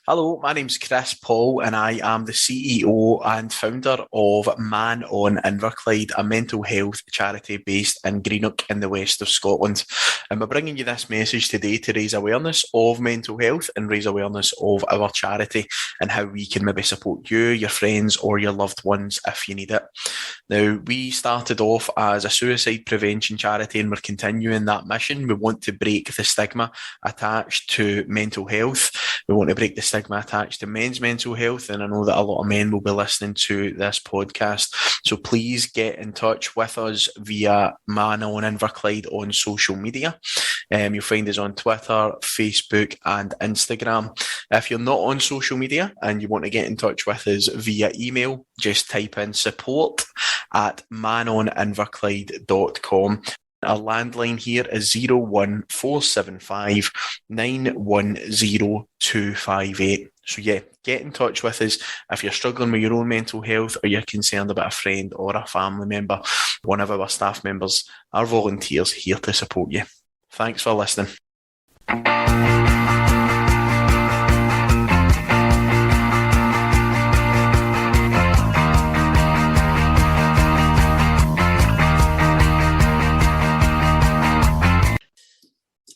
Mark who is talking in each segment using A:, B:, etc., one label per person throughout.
A: Hello, my name's Chris Paul, and I am the CEO and founder of Man on Inverclyde, a mental health charity based in Greenock in the west of Scotland. And we're bringing you this message today to raise awareness of mental health and raise awareness of our charity and how we can maybe support you, your friends, or your loved ones if you need it. Now, we started off as a suicide prevention charity, and we're continuing that mission. We want to break the stigma attached to mental health. We want to break the stigma attached to men's mental health, and I know that a lot of men will be listening to this podcast. So please get in touch with us via Man on Inverclyde on social media. You'll find us on Twitter, Facebook, and Instagram. If you're not on social media and you want to get in touch with us via email, just type in support@manoninverclyde.com. Our landline here is 01475 910 258. So yeah, get in touch with us if you're struggling with your own mental health or you're concerned about a friend or a family member. One of our staff members, our volunteers, here to support you. Thanks for listening.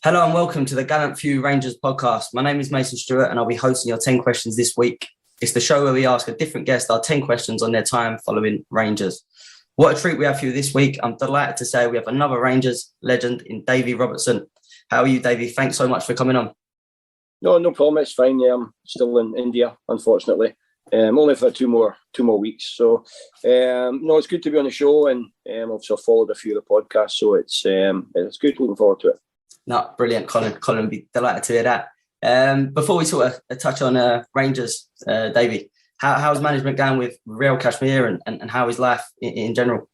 B: Hello and welcome to the Gallant Few Rangers podcast. My name is Mason Stewart and I'll be hosting your 10 questions this week. It's the show where we ask a different guest our 10 questions on their time following Rangers. What a treat we have for you this week. I'm delighted to say we have another Rangers legend in David Robertson. How are you, Davey? Thanks so much for coming on.
C: No problem. It's fine. Yeah, I'm still in India, unfortunately. Only for two more weeks. So, it's good to be on the show, and obviously I've followed a few of the podcasts, so it's good. Looking forward to it.
B: No, brilliant, Colin. Be delighted to hear that. Before we sort of touch on Rangers, Davey, how's management going with Real Kashmir and how is life in general?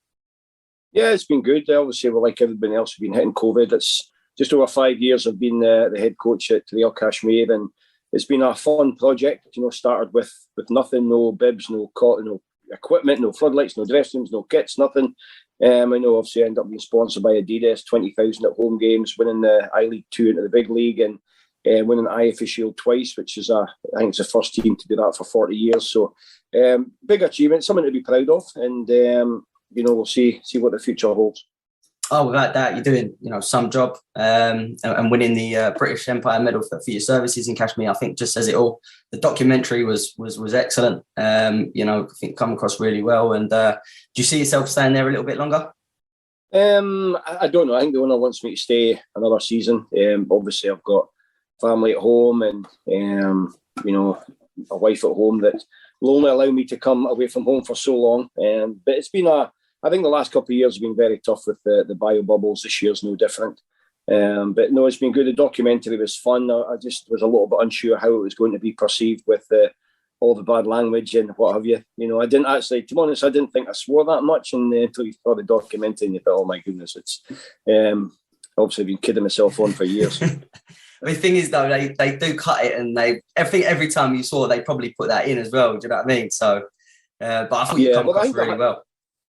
B: Yeah,
C: it's been good. Obviously, we're like everybody else, we've been hitting COVID. It's just over 5 years I've been the head coach at Real Kashmir, and it's been a fun project. Started with nothing, no bibs, no equipment, no floodlights, no dressing rooms, no kits, nothing. I know obviously I ended up being sponsored by Adidas, 20,000 at home games, winning the I-League 2 into the big league, and winning the IFA Shield twice, which is I think it's the first team to do that for 40 years. So big achievement, something to be proud of, and we'll see what the future holds.
B: Oh, without that, you're doing some job, and winning the British Empire Medal for your services in Kashmir. I think just says it all. The documentary was excellent. I think come across really well. And do you see yourself staying there a little bit longer?
C: I don't know. I think the owner wants me to stay another season. Obviously, I've got family at home and a wife at home that will only allow me to come away from home for so long. But it's been I think the last couple of years have been very tough with the bio bubbles. This year's no different. But no, it's been good. The documentary was fun. I just was a little bit unsure how it was going to be perceived with all the bad language and what have you. I didn't actually, to be honest, I didn't think I swore that much until you saw the documentary and you thought, oh my goodness, it's obviously been kidding myself on for years.
B: The thing is, though, they do cut it, and every time you saw, they probably put that in as well. Do you know what I mean? So, but I thought you come across really well.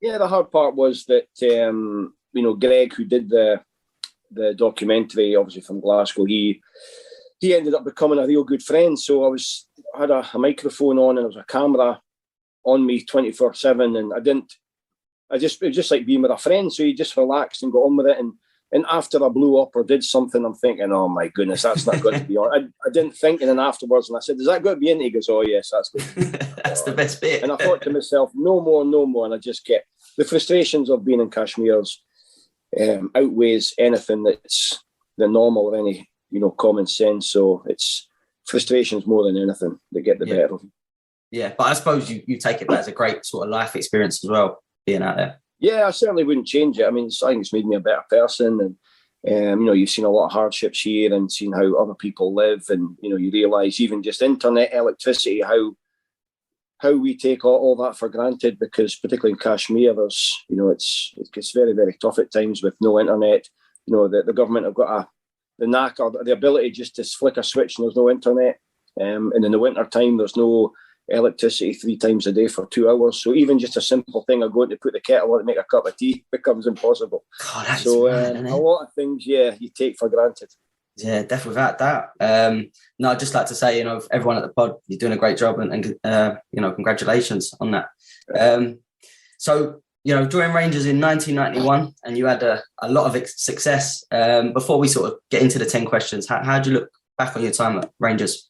C: Yeah, the hard part was that Greg, who did the documentary, obviously from Glasgow, he ended up becoming a real good friend. So I had a microphone on and there was a camera on me 24/7, and it was just like being with a friend. So you just relaxed and got on with it. And after I blew up or did something, I'm thinking, oh my goodness, that's not going to be on. I didn't think, and then afterwards, and I said, is that going to be in? He goes, oh yes, that's good.
B: That's the best bit.
C: And I thought to myself, no more. And I just get the frustrations of being in Kashmir's outweighs anything that's the normal or any common sense. So it's frustrations more than anything that get the better of you.
B: Yeah, but I suppose you take it as a great sort of life experience as well, being out there.
C: Yeah, I certainly wouldn't change it. I mean, I think it's made me a better person, and you've seen a lot of hardships here and seen how other people live, and you realise even just internet, electricity, how we take all that for granted, because particularly in Kashmir, there's it's very, very tough at times with no internet. The government have got the knack or the ability just to flick a switch and there's no internet, and in the winter time there's no electricity 3 times a day for 2 hours. So even just a simple thing of going to put the kettle on to make a cup of tea becomes impossible.
B: God,
C: so a lot of things, you take for granted.
B: Yeah, definitely, without doubt. No, I'd just like to say, everyone at the pod, you're doing a great job, and congratulations on that. So, joined Rangers in 1991, and you had a lot of success. Before we sort of get into the 10 questions, how do you look back on your time at Rangers?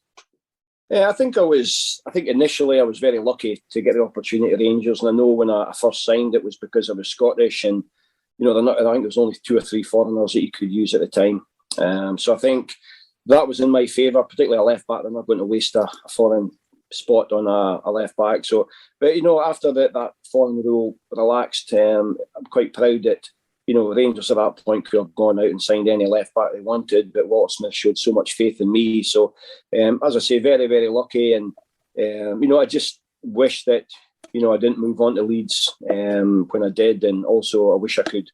C: Yeah, I think initially I was very lucky to get the opportunity at Rangers, and I know when I first signed it was because I was Scottish, and I think there was only 2 or 3 foreigners that you could use at the time. So I think that was in my favour, particularly a left back. I'm not going to waste a foreign spot on a left back. So, but after that foreign rule relaxed, I'm quite proud that Rangers at that point could have gone out and signed any left back they wanted, but Walter Smith showed so much faith in me. So, as I say, very, very lucky, and I just wish that I didn't move on to Leeds when I did, and also I wish I could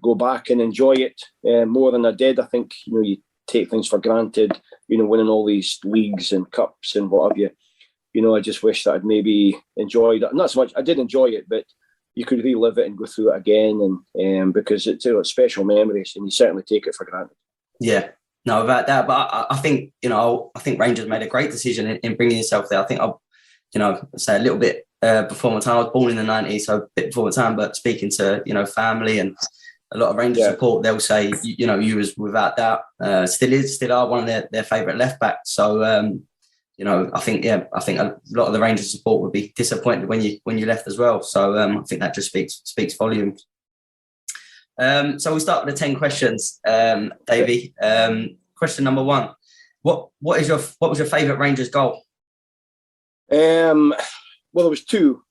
C: go back and enjoy it more than I did. I think you take things for granted, winning all these leagues and cups and what have you. I just wish that I'd maybe enjoyed it. Not so much. I did enjoy it, but you could relive it and go through it again, and because it's special memories, and you certainly take it for granted.
B: Yeah, no, about that. But I think I think Rangers made a great decision in bringing yourself there. I think say a little bit before my time. I was born in the 90s, so a bit before my time. But speaking to family and a lot of Rangers support, they'll say you was without doubt still are one of their favourite left backs. So I think a lot of the Rangers support would be disappointed when you left as well. So I think that just speaks volumes. So we'll start with the 10 questions, Davey. Question number 1: What was your favourite Rangers goal?
C: Well, there was 2.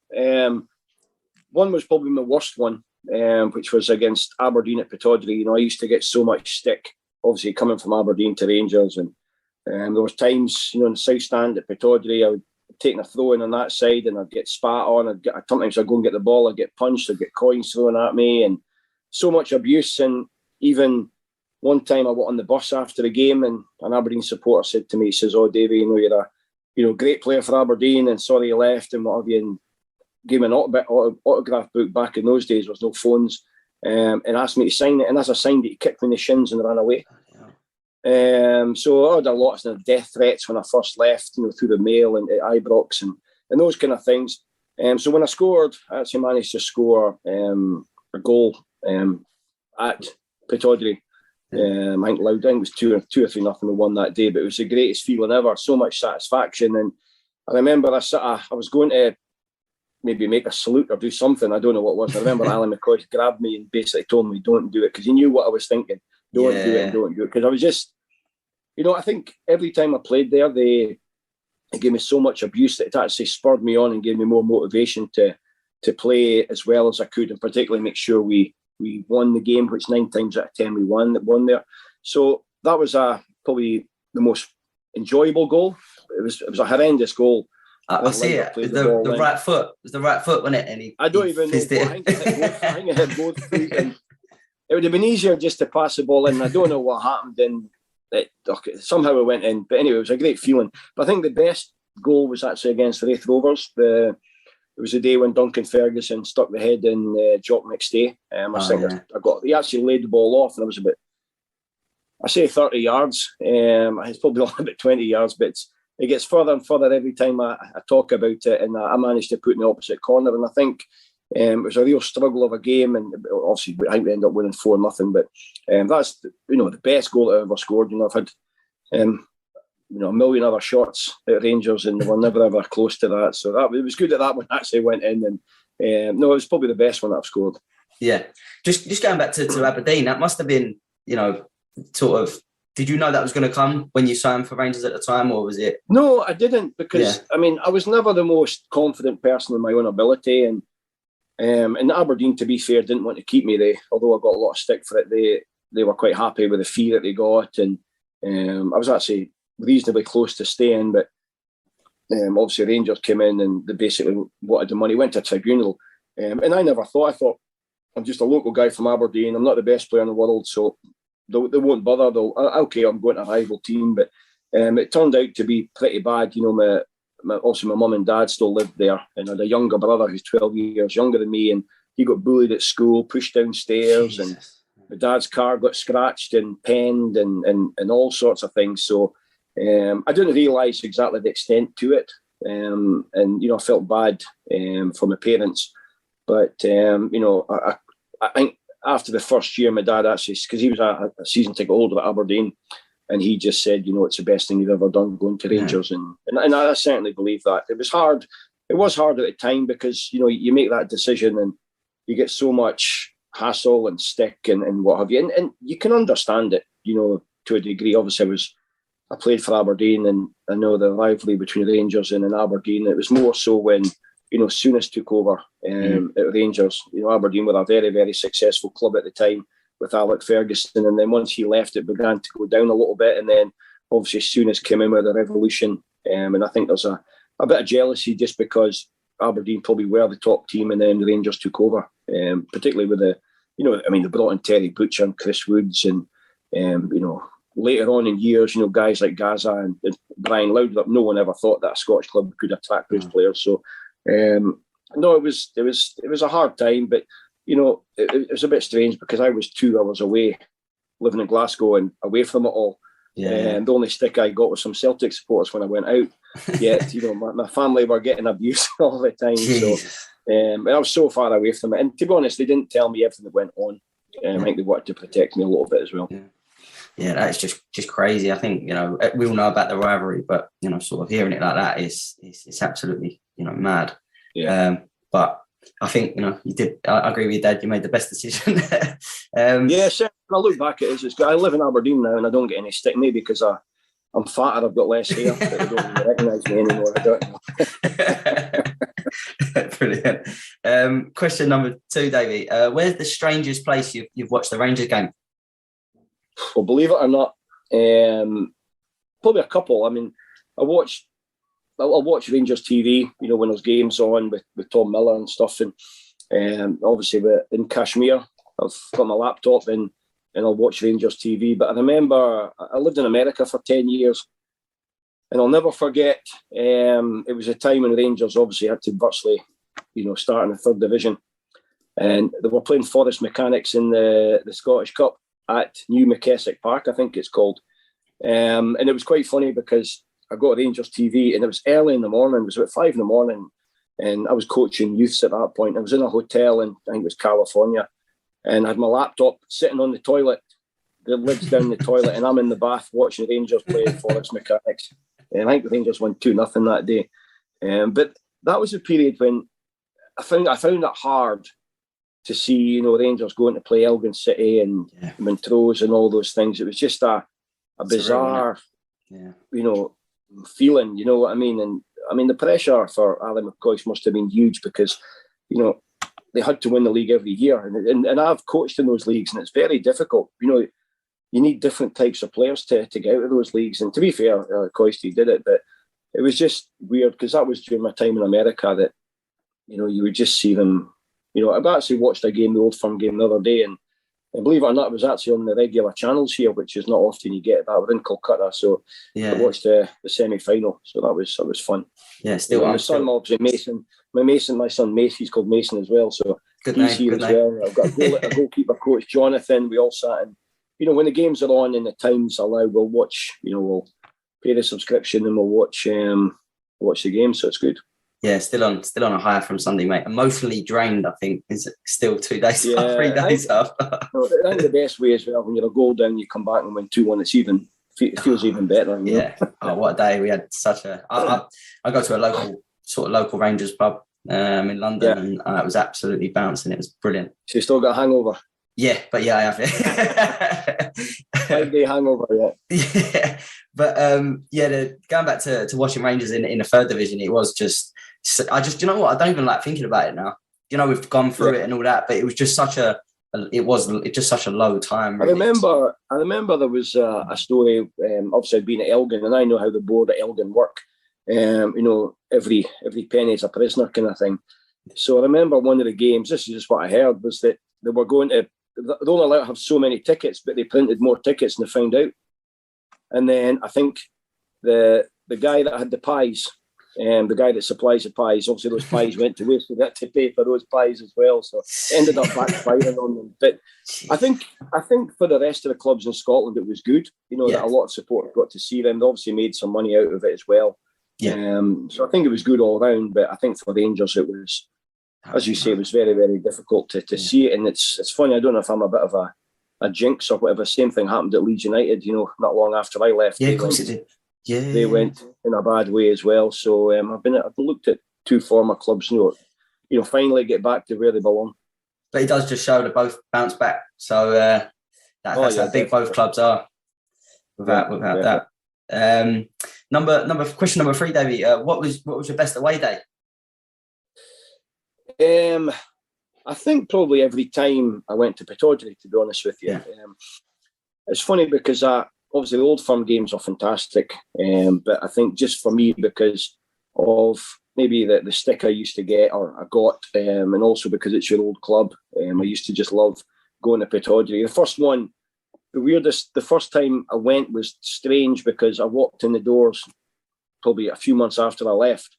C: One was probably my worst one, which was against Aberdeen at Pittodrie. I used to get so much stick, obviously coming from Aberdeen to Rangers, and there was times, in the south stand at Pittodrie, I would take a throw in on that side, and I'd get spat on. Sometimes I'd go and get the ball, I'd get punched, I'd get coins thrown at me, and so much abuse. And even one time I went on the bus after the game, and an Aberdeen supporter said to me, he says, "Oh, Davey, you're a great player for Aberdeen, and sorry you left," and what have you, and gave me an autograph book. Back in those days, there was no phones, and asked me to sign it. And as I signed it, he kicked me in the shins and ran away. So I had a lot of death threats when I first left, through the mail and at Ibrox and those kind of things. So when I scored, I actually managed to score a goal at Pittodrie. I think it was 2 or 3-0 we won that day, but it was the greatest feeling ever. So much satisfaction. And I remember I was going to maybe make a salute or do something. I don't know what it was. I remember Alan McCoy grabbed me and basically told me, "Don't do it," because he knew what I was thinking. Don't do it, and don't do it. Because I was just, I think every time I played there, they gave me so much abuse that it actually spurred me on and gave me more motivation to play as well as I could, and particularly make sure we won the game, which 9 times out of 10 we won there. So that was probably the most enjoyable goal. It was a horrendous goal.
B: I see it. It was the right foot. It was the right foot, wasn't it?
C: I don't even know. I think I hit both feet. And it would have been easier just to pass the ball in. I don't know what happened, and somehow it went in. But anyway, it was a great feeling. But I think the best goal was actually against the Raith Rovers. It was the day when Duncan Ferguson stuck the head in Jock McStay. He actually laid the ball off, and it was about, I say 30 yards. It's probably only about 20 yards, but it gets further and further every time I talk about it, and I managed to put in the opposite corner. And I think it was a real struggle of a game, and obviously I think we ended up winning 4-0. But that's the best goal I ever scored. I've had a million other shots at Rangers, and they were never ever close to that. So it was good that one actually went in, and it was probably the best one that I've scored.
B: Yeah, just going back to Aberdeen, that must have been sort of. Did you know that was going to come when you signed for Rangers at the time, or was it?
C: No, I didn't, because I was never the most confident person in my own ability, and Aberdeen, to be fair, didn't want to keep me. Although I got a lot of stick for it, they were quite happy with the fee that they got, and I was actually reasonably close to staying, but obviously Rangers came in and they basically wanted the money, went to a tribunal, and I never thought. I thought, I'm just a local guy from Aberdeen. I'm not the best player in the world, so they won't bother. Okay, I'm going to a rival team, but it turned out to be pretty bad. Also my mum and dad still lived there, and I had a younger brother who's 12 years younger than me, and he got bullied at school, pushed downstairs, and My dad's car got scratched and penned and all sorts of things. So I didn't realise exactly the extent to it. And, I felt bad for my parents. But, I think after the first year, my dad actually, because he was a season ticket holder at Aberdeen, and he just said, it's the best thing you've ever done going to Rangers. And I certainly believe that. It was hard. It was hard at the time because, you make that decision and you get so much hassle and stick and what have you. And you can understand it, to a degree. Obviously, I played for Aberdeen, and I know the rivalry between Rangers and Aberdeen. It was more so when, Souness took over at Rangers. Aberdeen were a very, very successful club at the time with Alex Ferguson. And then once he left, it began to go down a little bit. And then obviously Souness came in with a revolution. And I think there's a bit of jealousy just because Aberdeen probably were the top team and then the Rangers took over, particularly with they brought in Terry Butcher and Chris Woods and, later on in years, guys like Gaza and Brian Laudrup. No one ever thought that a Scottish club could attract those players. So, no, it was a hard time, but, it was a bit strange because I was 2 hours away living in Glasgow and away from it all. Yeah. And the only stick I got was some Celtic supporters when I went out. Yet, my family were getting abused all the time. Jeez. So I was so far away from it. And to be honest, they didn't tell me everything that went on. I think they wanted to protect me a little bit as well.
B: Yeah, that's just crazy. I think, we all know about the rivalry, but, sort of hearing it like that is absolutely, mad.
C: Yeah.
B: But I think, you did, I agree with you, Dad, you made the best decision.
C: Yeah, sure. When I look back at it, it's good. I live in Aberdeen now and I don't get any stick, maybe because I'm fatter, I've got less hair, but they don't even recognise me anymore. I don't know.
B: Brilliant. Question number 2, Davey. Where's the strangest place you've watched the Rangers game?
C: Well, believe it or not, probably a couple. I mean, I'll watch Rangers TV, when there's games on with Tom Miller and stuff. And obviously in Kashmir, I've got my laptop and I'll watch Rangers TV. But I remember I lived in America for 10 years. And I'll never forget, it was a time when Rangers obviously had to virtually, start in the 3rd division. And they were playing Forest Mechanics in the Scottish Cup at New McKessick Park, I think it's called. And it was quite funny because I got Rangers TV and it was early in the morning. It was about 5 a.m. And I was coaching youths at that point. I was in a hotel in, I think it was California. And I had my laptop sitting on the toilet, the lid's down the toilet, and I'm in the bath watching Rangers play Forest Mechanics. And I think the Rangers won 2-0 that day. But that was a period when I found it hard to see, Rangers going to play Elgin City and Montrose and all those things. It was just a bizarre, feeling, you know what I mean? And I mean, the pressure for Alan McCoy must have been huge because, they had to win the league every year. And I've coached in those leagues and it's very difficult. You need different types of players to get out of those leagues. And to be fair, Coisty did it, but it was just weird because that was during my time in America that, you would just see them. I've actually watched a game, the Old Firm game the other day, and believe it or not, it was actually on the regular channels here, which is not often you get that. We're in Kolkata, so I watched the semi-final, so that was fun.
B: Yeah, still.
C: My son, obviously, Mason. My son, Mason, he's called Mason as well, so he's here as well. I've got a goalkeeper coach, Jonathan. We all sat in. When the games are on and the times allow, we'll watch. We'll pay the subscription and we'll watch the game, so it's good.
B: Yeah, still on a high from Sunday, mate. Emotionally drained, I think, is still 2 days, 3 days after.
C: I think the best way as well, when you're a goal down, you come back and win 2-1. It feels even better.
B: Yeah. Oh, what a day! We had such a. I go to a local Rangers pub in London, and it was absolutely bouncing. It was brilliant.
C: So you still got a hangover?
B: Yeah, but I have it.
C: 5-day hangover,
B: yeah. But going back to watching Rangers in the 3rd division, it was just. I just, you know what? I don't even like thinking about it now. We've gone through it and all that, but it was just such a low time. Really.
C: I remember there was a story. Obviously, I'd been at Elgin, and I know how the board at Elgin work. Every penny is a prisoner kind of thing. So I remember one of the games. This is just what I heard was that they were going to. They're only allowed to have so many tickets, but they printed more tickets than they found out. And then I think the guy that had the pies the guy that supplies the pies. Obviously, those pies went to waste. We had to pay for those pies as well, so it ended up backfiring on them. But I think for the rest of the clubs in Scotland, it was good. That a lot of supporters got to see them. They obviously made some money out of it as well.
B: Yeah.
C: So I think it was good all round. But I think for Rangers, it was, as you say, it was very, very difficult to see it. And it's funny. I don't know if I'm a bit of a jinx or whatever. Same thing happened at Leeds United. Not long after I left.
B: Yeah, of course it did. Yeah,
C: they went in a bad way as well. So I've looked at two former clubs, finally get back to where they belong.
B: But it does just show that both bounce back. So that's how big both clubs are. Without that. Question number 3, Davey. What was your best away day?
C: I think probably every time I went to Pittodrie, to be honest with you.
B: Yeah.
C: It's funny because obviously the Old Firm games are fantastic, but I think just for me, because of maybe the stick I used to get or I got, and also because it's your old club, I used to just love going to Pittodrie. The first one, the first time I went was strange because I walked in the doors probably a few months after I left.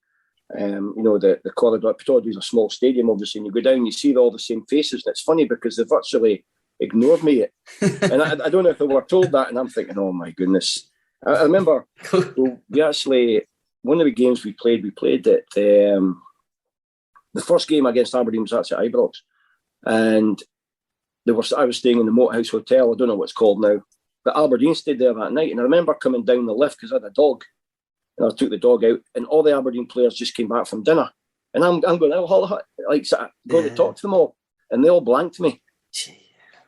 C: The corridor at Pittodrie is a small stadium, obviously, and you go down, you see all the same faces, and it's funny because they virtually ignored me. And I don't know if they were told that, and I'm thinking, oh my goodness. I remember we actually, one of the games we played at the first game against Aberdeen was actually at Ibrox, and I was staying in the Moat House Hotel. I don't know what it's called now, but Aberdeen stayed there that night, and I remember coming down the lift because I had a dog, and I took the dog out, and all the Aberdeen players just came back from dinner, and I'm going, going to talk to them all, and they all blanked me.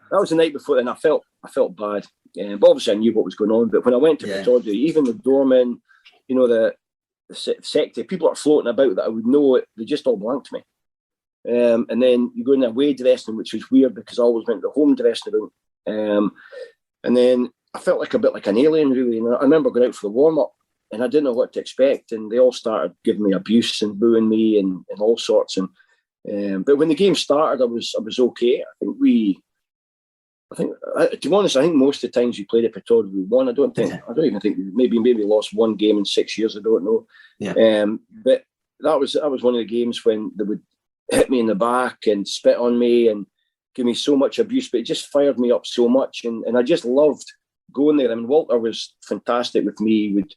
C: That was the night before, and I felt bad. But obviously, I knew what was going on. But when I went to Pittodrie, even the doorman, the secretary, people are floating about that I would know it. They just all blanked me. And then you go in the away dressing room, which was weird because I always went to the home dressing room. And then I felt like a bit like an alien, really. And I remember going out for the warm up, and I didn't know what to expect. And they all started giving me abuse and booing me and all sorts. And but when the game started, I was okay. To be honest, I think most of the times we played at Pittodrie, we won. I don't even think we maybe lost one game in 6 years. I don't know.
B: Yeah.
C: But that was one of the games when they would hit me in the back and spit on me and give me so much abuse. But it just fired me up so much, and I just loved going there. I mean, Walter was fantastic with me. He would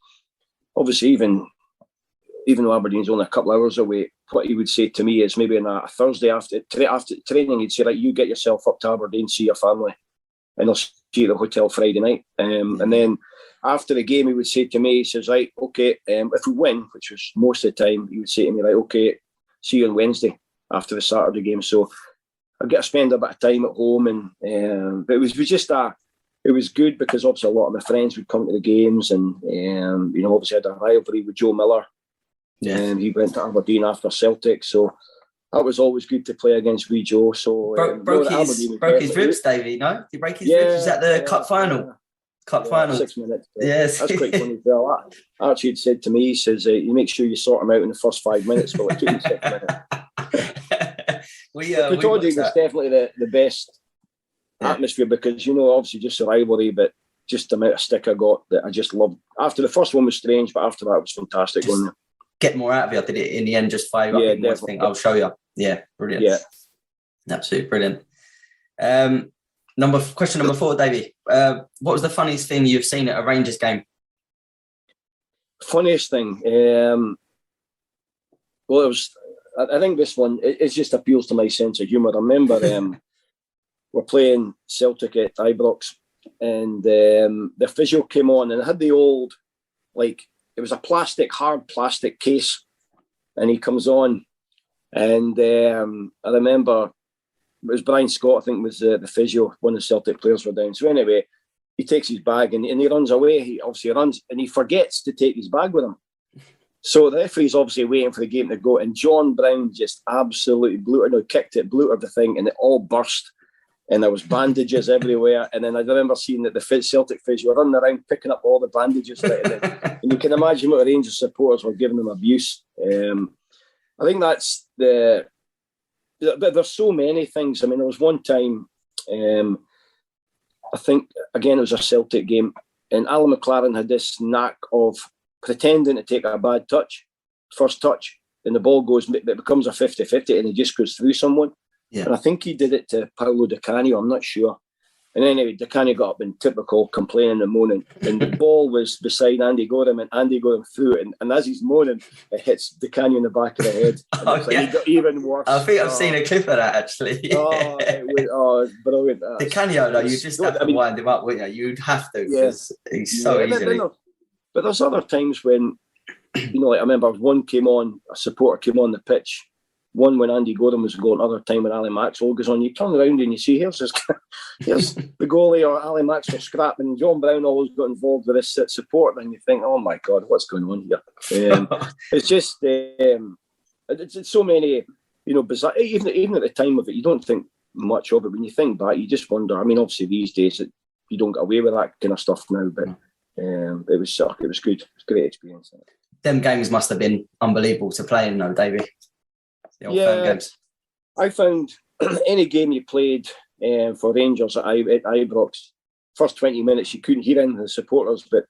C: obviously even though Aberdeen's only a couple hours away, what he would say to me is maybe on a Thursday after training, he'd say, like, you get yourself up to Aberdeen, see your family, and I'll see you at the hotel Friday night. And then after the game, he would say to me, he says, right, okay, if we win, which was most of the time, he would say to me, like, okay, see you on Wednesday after the Saturday game. So I get to spend a bit of time at home, and but it was just it was good because obviously a lot of my friends would come to the games, and obviously I had a rivalry with Joe Miller.
B: Yeah,
C: he went to Aberdeen after Celtic, so that was always good to play against wee Joe. So
B: broke his ribs, Davey. No, did he break his ribs? Was that the cup final? Cup final.
C: 6 minutes.
B: Yes,
C: that's quite funny as well. Archie had said to me, he says, "You make sure you sort him out in the first 5 minutes." Well, it took me 6 minutes. Pittodrie was definitely the best atmosphere because obviously just the rivalry, but just the amount of stick I got that I just loved. After the first one was strange, but after that it was fantastic.
B: Get more out of you. Did it in the end just fire up? Yeah, think I'll show you. Yeah, brilliant.
C: Yeah,
B: absolutely brilliant. Question number 4, Davey. What was the funniest thing you've seen at a Rangers game?
C: Funniest thing. Well, it was. I think this one it just appeals to my sense of humour. I remember we're playing Celtic at Ibrox, and the physio came on and it had the old it was a hard plastic case, and he comes on, and I remember it was Brian Scott, I think was the physio, one of the Celtic players were down. So anyway, he takes his bag and he runs away. He obviously runs and he forgets to take his bag with him. So the referee's obviously waiting for the game to go, and John Brown just absolutely kicked it, blew everything, and it all burst. And there was bandages everywhere. And then I remember seeing that the Celtic physio were running around picking up all the bandages. And you can imagine what the Rangers supporters were giving them abuse. I think that's but there's so many things. I mean, there was one time, I think, again, it was a Celtic game, and Alan McLaren had this knack of pretending to take a bad touch. first touch, and the ball goes, it becomes a 50-50, and he just goes through someone.
B: Yeah.
C: And I think he did it to Paolo Di Canio, I'm not sure. And anyway, Di Canio got up in typical complaining and moaning, and the ball was beside Andy Gorham, and Andy Gorham threw it, and as he's moaning, it hits Di Canio in the back of the head. He got even worse.
B: I think I've seen a clip of that, actually.
C: It was brilliant.
B: Di Canio, though, you just have to wind him up, wouldn't you? You'd have to, because he's so easily.
C: But there's other times when, like I remember one came on, a supporter came on the pitch, one when Andy Gorham was going, other time when Ali Maxwell goes on, you turn around and you see here's the goalie or Ali Maxwell scrapping, John Brown always got involved with this support, and you think, oh my God, what's going on here? It's just, it's so many, bizarre, even at the time of it, you don't think much of it. When you think back, you just wonder, I mean, obviously these days you don't get away with that kind of stuff now, but it was good. It was a great experience.
B: Them games must have been unbelievable to play in, though, David. Games.
C: I found any game you played for Rangers at Ibrox, first 20 minutes you couldn't hear any of the supporters, but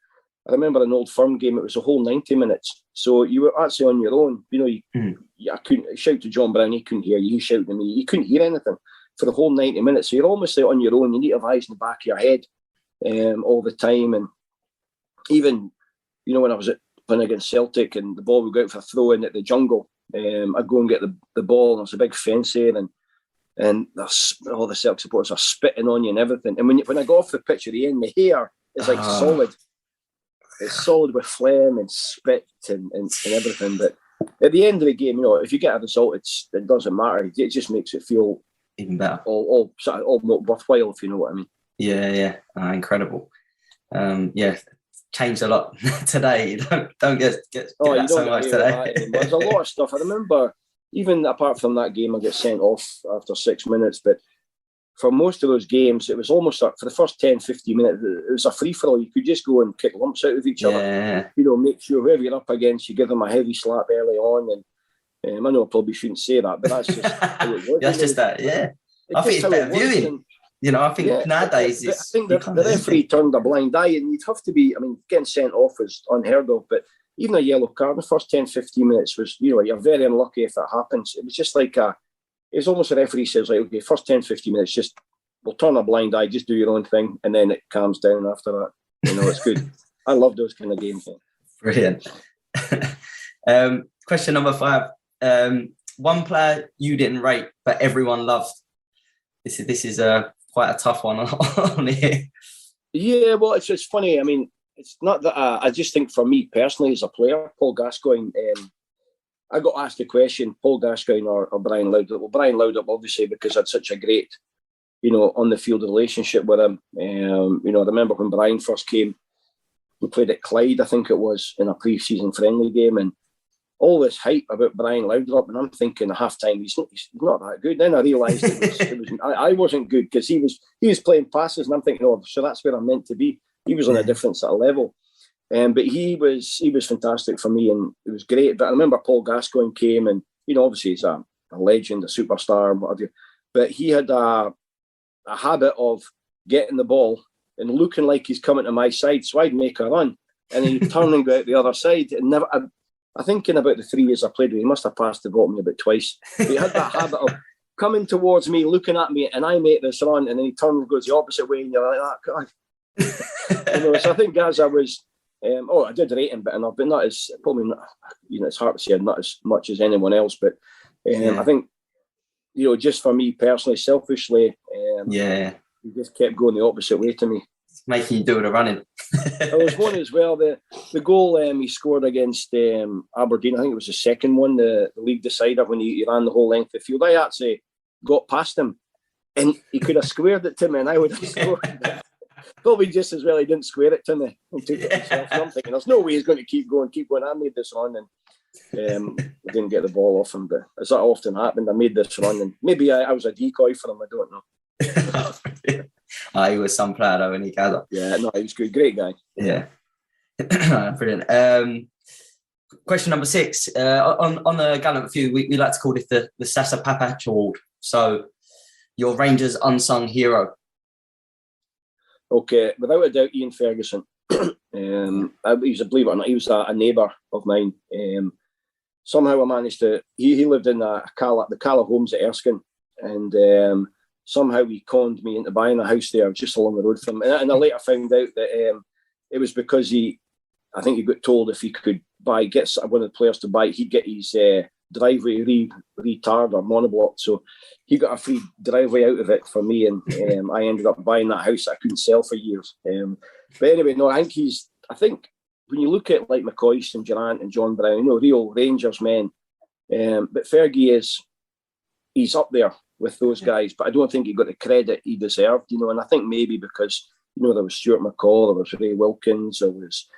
C: I remember an Old Firm game, it was a whole 90 minutes, so you were actually on your own. I couldn't shout to John Brown, he couldn't hear you, you shouted to me, you couldn't hear anything for the whole 90 minutes, so you're almost like on your own. You need to have eyes in the back of your head all the time. And even when I was playing against Celtic and the ball would go out for a throw in at the Jungle, I'd go and get the ball, and there's a big fence there, and all the Celtic supporters are spitting on you and everything. And when I go off the pitch at the end, the hair is like solid. It's solid with phlegm and spit and everything. But at the end of the game, if you get a result, it doesn't matter. It just makes it feel
B: even better,
C: all worthwhile, if you know what I mean.
B: Yeah, incredible. Changed a lot today. You don't get that so much today.
C: There's a lot of stuff. I remember, even apart from that game, I got sent off after 6 minutes. But for most of those games, it was almost for the first 10, 15 minutes, it was a free-for-all. You could just go and kick lumps out of each other. Make sure whoever you're up against, you give them a heavy slap early on. And I know I probably shouldn't say that, but that's just how it was.
B: That's just that, yeah. I think it's better viewing. I think nowadays
C: I think the referee turned a blind eye, and you'd have to be, getting sent off was unheard of, but even a yellow card in the first 10, 15 minutes was, you're very unlucky if it happens. It was just like it's almost a referee says, like, okay, first 10, 15 minutes, just, we'll turn a blind eye, just do your own thing, and then it calms down after that. It's good. I love those kind of games.
B: Brilliant. Question number 5. One player you didn't rate, but everyone loved. This is quite a tough one on here. Yeah,
C: well, it's funny. It's not that I just think for me personally as a player, Paul Gascoigne, I got asked the question, Paul Gascoigne or Brian Laudrup. Well, Brian Laudrup, obviously, because I had such a great, on the field relationship with him. I remember when Brian first came, we played at Clyde, I think it was, in a pre-season friendly game, and all this hype about Brian Laudrup, and I'm thinking at half-time, he's not that good. Then I realised I wasn't good, because he was playing passes, and I'm thinking, so that's where I'm meant to be. He was on a different sort of level. But he was fantastic for me, and it was great. But I remember Paul Gascoigne came, and obviously he's a legend, a superstar, whatever. But he had a habit of getting the ball and looking like he's coming to my side, so I'd make a run, and he'd turn and go out the other side, and never. I think in about the 3 years I played with him, he must have passed the ball to me about twice. But he had that habit of coming towards me, looking at me, and I make this run, and then he turns and goes the opposite way, and you're like, God. So I think as I was, I did rate him, but not as, probably not, it's hard to say not as much as anyone else, but I think, just for me personally, selfishly, he just kept going the opposite way to me.
B: Making you do the running.
C: There was one as well, the goal he scored against Aberdeen, I think it was the second one, the league decider, when he ran the whole length of the field. I actually got past him, and he could have squared it to me, and I would have scored. Probably just as well he didn't square it to me and took it himself. So I'm thinking, there's no way he's going to keep going. I made this run, and I didn't get the ball off him, but as that often happened, I made this run, and maybe I was a decoy for him, I don't know.
B: He was some player though, and he gathered.
C: Yeah, no, he was good, great guy.
B: Yeah. Brilliant. Question number 6. On the Gallant Few, we like to call this the Sasa Papach Award. So, your Rangers unsung hero.
C: Okay, without a doubt, Ian Ferguson. He was, believe it or not, he was a neighbour of mine. somehow I managed to. He lived in the Cala Homes at Erskine, and somehow he conned me into buying a house there just along the road from him. And I later found out that it was because I think he got told if he could get one of the players to buy, he'd get his driveway retarred or monoblocked. So he got a free driveway out of it for me, and I ended up buying that house that I couldn't sell for years. But anyway, no, I think when you look at like McCoist and Durrant and John Brown, real Rangers men, but Fergie he's up there with those guys, but I don't think he got the credit he deserved, and I think maybe because, there was Stuart McCall, there was Ray Wilkins, there was,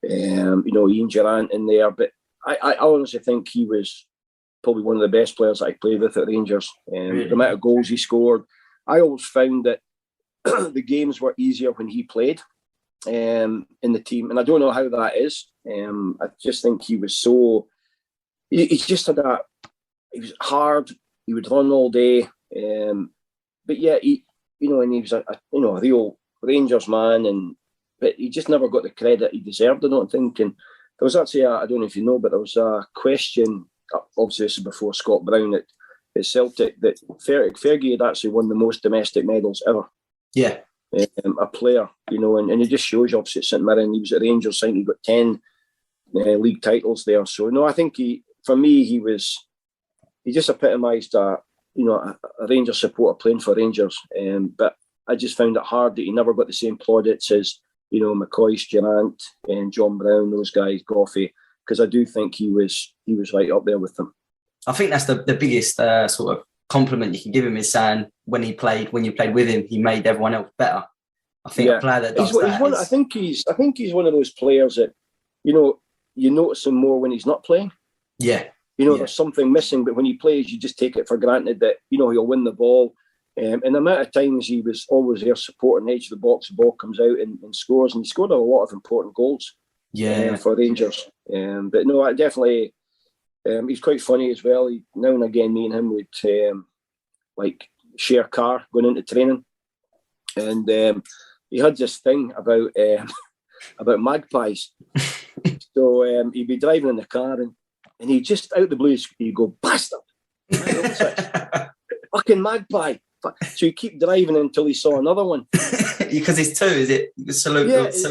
C: Ian Durrant in there, but I honestly think he was probably one of the best players that I played with at Rangers. The amount of goals he scored, I always found that the games were easier when he played in the team, and I don't know how that is. I just think he was he just had that. He was hard. He would run all day, but yeah, and he was a real Rangers man, but he just never got the credit he deserved, I don't think. And there was actually I don't know if you know, but there was a question. Obviously, this is before Scott Brown at Celtic, that Fergie had actually won the most domestic medals ever. Yeah. A player, and it just shows you, obviously, at St Mirren, he was at Rangers, I think he got 10 league titles there. So, no, I think he just epitomised a Rangers supporter playing for Rangers. But I just found it hard that he never got the same plaudits as, McCoist, Durrant, and John Brown, those guys, Goffey, because I do think he was right up there with them.
B: I think that's the biggest sort of compliment you can give him, is saying when you played with him, he made everyone else better. I think a player that does that.
C: I think he's one of those players that, you notice him more when he's not playing.
B: Yeah.
C: There's something missing, but when he plays, you just take it for granted that, he'll win the ball. And the amount of times he was always there supporting the edge of the box, the ball comes out and scores, and he scored a lot of important goals for Rangers. But no, I definitely, he's quite funny as well. Now and again, me and him would share a car going into training. And he had this thing about about magpies. So he'd be driving in the car and he'd just out the blue, he'd go, "Bastard!" Fucking magpie. So he keep driving until he saw another one.
B: Because it's two, is it? Salute.
C: Is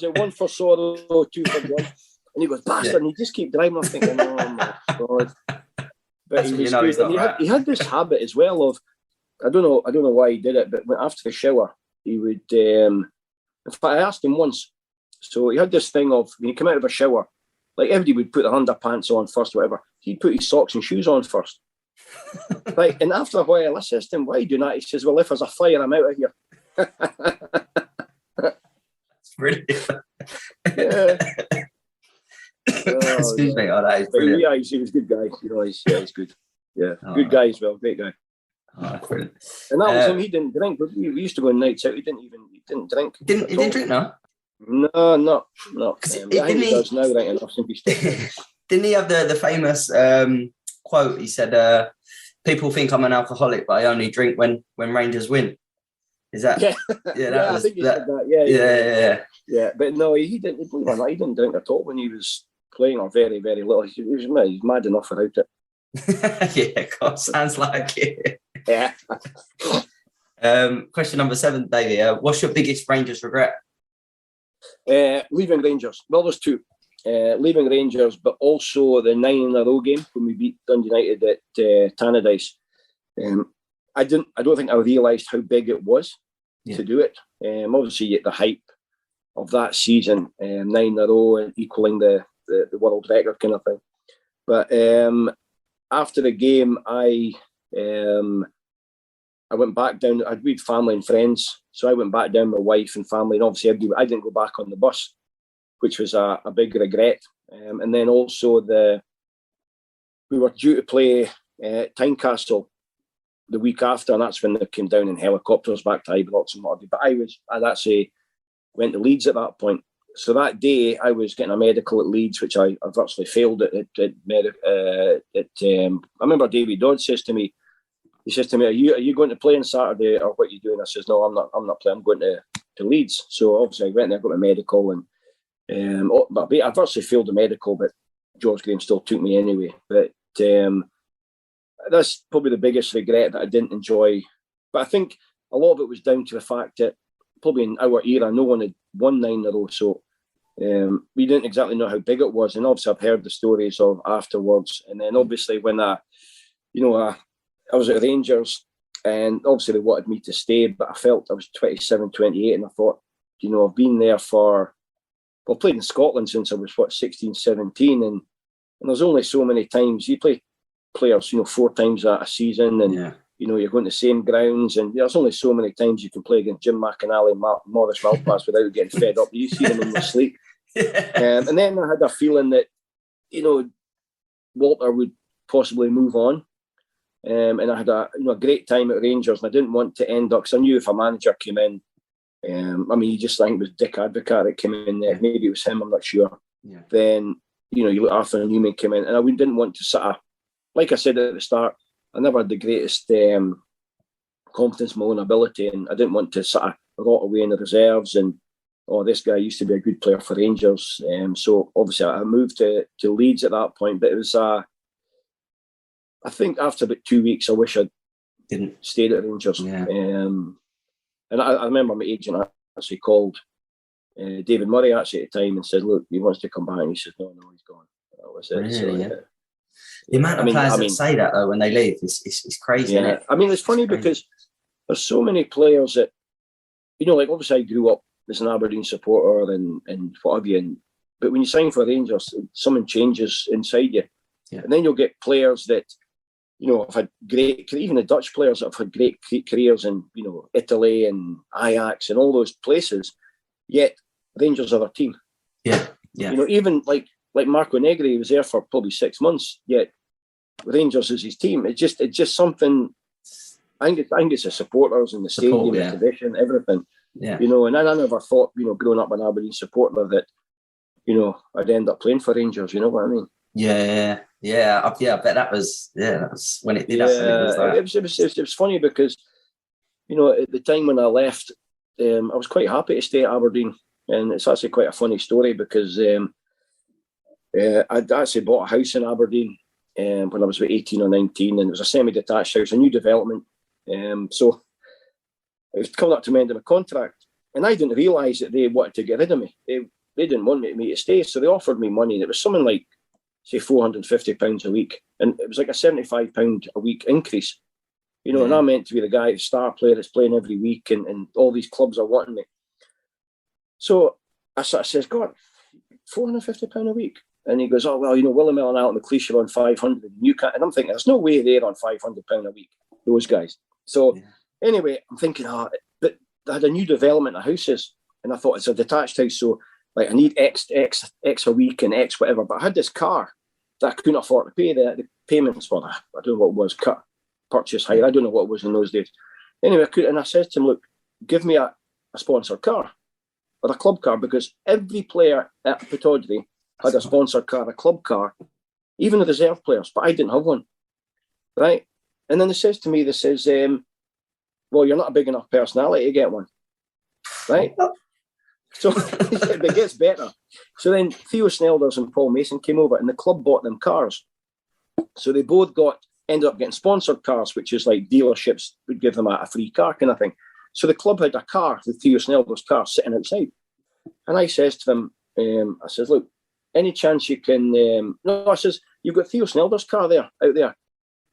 C: it one for sorrow, two for joy? And he goes, "Bastard!" And he just keep driving. I'm thinking, "Oh my God!" But he had this habit as well of, I don't know why he did it, but after the shower, he would. In fact, I asked him once. So he had this thing of when he came out of a shower, like everybody would put their underpants on first, whatever. He'd put his socks and shoes on first. Right, and after a while, I says to him, "Why are you doing that?" He says, "Well, if there's a fire, I'm out of here."
B: That's brilliant.
C: Excuse me. Oh, that is brilliant. Yeah, he was a good guy. He's good. Yeah, good guy as well. Great guy.
B: Oh, brilliant.
C: And that was him. He didn't drink. We used to go on nights out. He didn't drink.
B: He didn't drink, no?
C: No. I think he does now, right enough.
B: Didn't he have the famous quote? He said, "People think I'm an alcoholic, but I only drink when Rangers win." Is that? Yeah,
C: I think he said that. Yeah. But no, he didn't. He didn't drink at all when he was playing, or very, very little. He was mad enough without it.
B: Yeah, God, sounds like it.
C: Yeah.
B: Question number 7, David. What's your biggest Rangers regret?
C: Leaving Rangers. Well, there's two. Leaving Rangers, but also the 9 in a row game when we beat Dundee United at Tannadice. I don't think I realised how big it was to do it. Obviously, at the hype of that season, 9 in a row and equaling the world record kind of thing. But after the game, I went back down. I'd with family and friends, so I went back down with my wife and family, and obviously I didn't go back on the bus, which was a big regret. And then also we were due to play Tynecastle the week after, and that's when they came down in helicopters back to Ibrox and whatever. But I'd actually went to Leeds at that point. So that day I was getting a medical at Leeds, which I virtually failed at. I remember David Dodd says to me, "Are you going to play on Saturday, or what are you doing?" I says, "No, I'm not playing. I'm going to Leeds." So obviously I went there, got my medical, and but I virtually failed the medical. But George Graham still took me anyway. But that's probably the biggest regret, that I didn't enjoy. But I think a lot of it was down to the fact that probably in our era, no one had won 9 in a row. So we didn't exactly know how big it was. And obviously I've heard the stories of afterwards. And then obviously when I was at Rangers, and obviously they wanted me to stay, but I felt I was 27, 28, and I thought, I've been there I've played in Scotland since I was 16, 17, and there's only so many times you play players, 4 times a season, and you're going to the same grounds, and there's only so many times you can play against Jim McInally and Maurice Malpass without getting fed up. You see them in your sleep. And then I had a feeling that, Walter would possibly move on. And I had a great time at Rangers, and I didn't want to end up, because I knew if a manager came in, you just think it was Dick Advocaat that came in there, maybe it was him, I'm not sure. Yeah. Then, you look, Arthur Newman came in, and I didn't want to sort of, like I said at the start, I never had the greatest confidence in my own ability, and I didn't want to sort of rot away in the reserves and, this guy used to be a good player for Rangers. So obviously I moved to Leeds at that point, but it was I think after about 2 weeks, I wish I didn't stayed at Rangers. Yeah. And I remember my agent actually called David Murray actually at the time and said, "Look, he wants to come back," and he said, "No, he's gone." That was it.
B: Really?
C: So,
B: yeah. The amount of players that say that though when they leave is crazy.
C: Yeah.
B: Isn't it?
C: I mean, it's funny because there's so many players that, like obviously I grew up as an Aberdeen supporter and what have you, but when you sign for Rangers, something changes inside you. Yeah. And then you'll get players that, have had great, even the Dutch players that have had great careers in, Italy and Ajax and all those places, yet Rangers are their team.
B: Yeah, yeah.
C: Even like Marco Negri, he was there for probably 6 months, yet Rangers is his team. It's just something. I think it's the supporters and the stadium, the tradition, everything. Yeah. And I never thought, growing up an Aberdeen supporter that, I'd end up playing for Rangers. You know what I mean?
B: Yeah. I bet that was when it did happen.
C: It was funny because, at the time when I left, I was quite happy to stay at Aberdeen, and it's actually quite a funny story because I'd actually bought a house in Aberdeen when I was about 18 or 19, and it was a semi-detached house, a new development. So it was coming up to the end of my contract, and I didn't realise that they wanted to get rid of me. They didn't want me to stay, so they offered me money, and it was something like, say, £450 a week, and it was like a £75 a week increase. And I'm meant to be the guy, the star player that's playing every week, and all these clubs are wanting me. So I sort of says, "God, £450 a week?" And he goes, "Oh, well, William and Alton McLeish are on 500, and you can't." And I'm thinking, there's no way they're on £500 a week, those guys. So anyway, I'm thinking, but they had a new development of houses, and I thought it's a detached house, so like I need X a week and X whatever. But I had this car that I couldn't afford to pay the payments for. I don't know what it was, purchase hire. I don't know what it was in those days. Anyway, and I said to him, "Look, give me a sponsored car or a club car," because every player at Pittodrie had a sponsored car, a club car, even the reserve players, but I didn't have one. Right? And then they says, "Well, you're not a big enough personality to get one." Right? So it gets better. So then Theo Snelders and Paul Mason came over, and the club bought them cars. So they both ended up getting sponsored cars, which is like dealerships would give them a free car kind of thing. So the club had a car, the Theo Snelders car, sitting outside. And I says to them, I says, "Look, any chance you can..." No, I says, "You've got Theo Snelders' car out there."